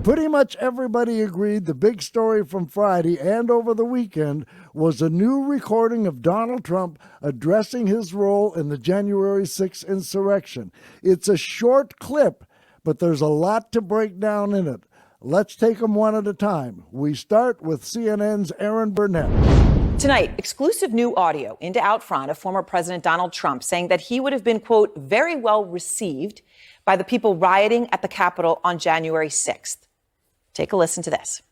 Pretty much everybody agreed the big story from Friday and over the weekend was a new recording of Donald Trump addressing his role in the January 6th insurrection. It's a short clip, but there's a lot to break down in it. Let's take them one at a time. We start with CNN's Aaron Burnett. Tonight, exclusive new audio into Outfront of former President Donald Trump saying that he would have been, quote, very well received by the people rioting at the Capitol on January 6th. Take a listen to this.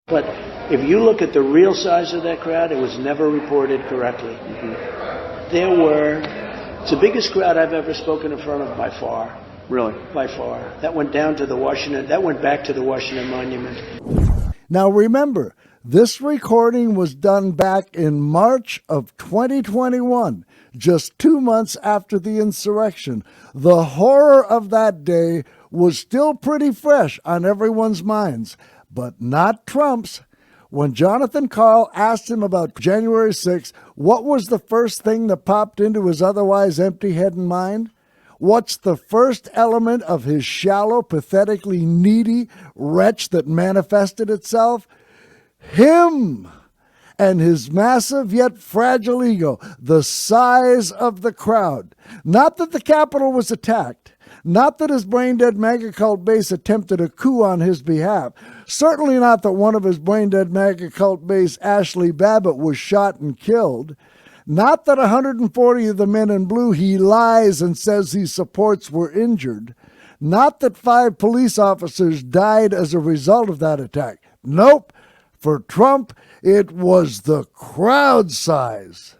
But if you look at the real size of that crowd, it was never reported correctly. It's the biggest crowd I've ever spoken in front of by far. Really? By far. That went back to the Washington Monument. Now remember, this recording was done back in March of 2021, just 2 months after the insurrection. The horror of that day was still pretty fresh on everyone's minds, but not Trump's. When Jonathan Karl asked him about January 6th, what was the first thing that popped into his otherwise empty head and mind? What's the first element of his shallow, pathetically needy wretch that manifested itself? Him and his massive yet fragile ego, the size of the crowd. Not that the Capitol was attacked. Not that his brain-dead MAGA cult base attempted a coup on his behalf. Certainly not that one of his brain-dead MAGA cult base, Ashley Babbitt, was shot and killed. Not that 140 of the men in blue he lies and says he supports were injured. Not that 5 police officers died as a result of that attack. Nope. For Trump, it was the crowd size.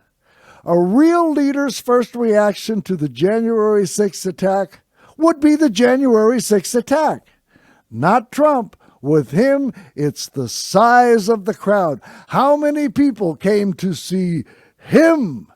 A real leader's first reaction to the January 6th attack would be the January 6th attack. Not Trump. With him, it's the size of the crowd. How many people came to see him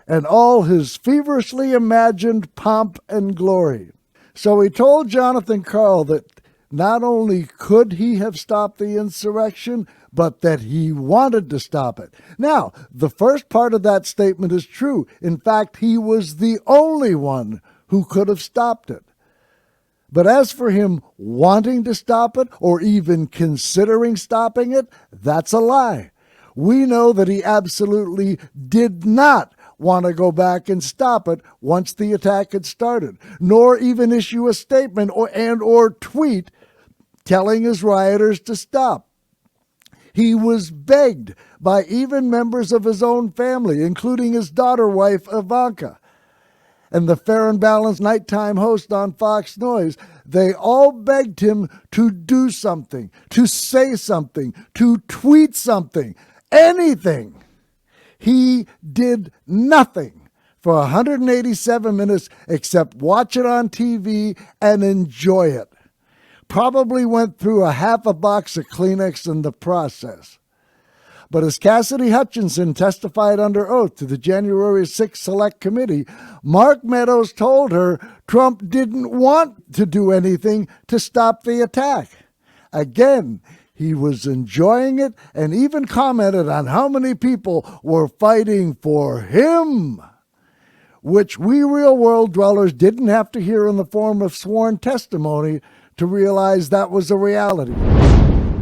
and all his feverishly imagined pomp and glory? So he told Jonathan Karl that not only could he have stopped the insurrection, but that he wanted to stop it. Now, the first part of that statement is true. In fact, he was the only one who could have stopped it. But as for him wanting to stop it or even considering stopping it, that's a lie. We know that he absolutely did not want to go back and stop it once the attack had started, nor even issue a statement or tweet telling his rioters to stop. He was begged by even members of his own family, including his daughter-wife Ivanka, and the Fair and Balanced nighttime host on Fox News. They all begged him to do something, to say something, to tweet something, anything. He did nothing for 187 minutes except watch it on TV and enjoy it. Probably went through a half a box of Kleenex in the process. But as Cassidy Hutchinson testified under oath to the January 6th Select Committee, Mark Meadows told her Trump didn't want to do anything to stop the attack. Again, he was enjoying it and even commented on how many people were fighting for him, which we real-world dwellers didn't have to hear in the form of sworn testimony to realize that was a reality.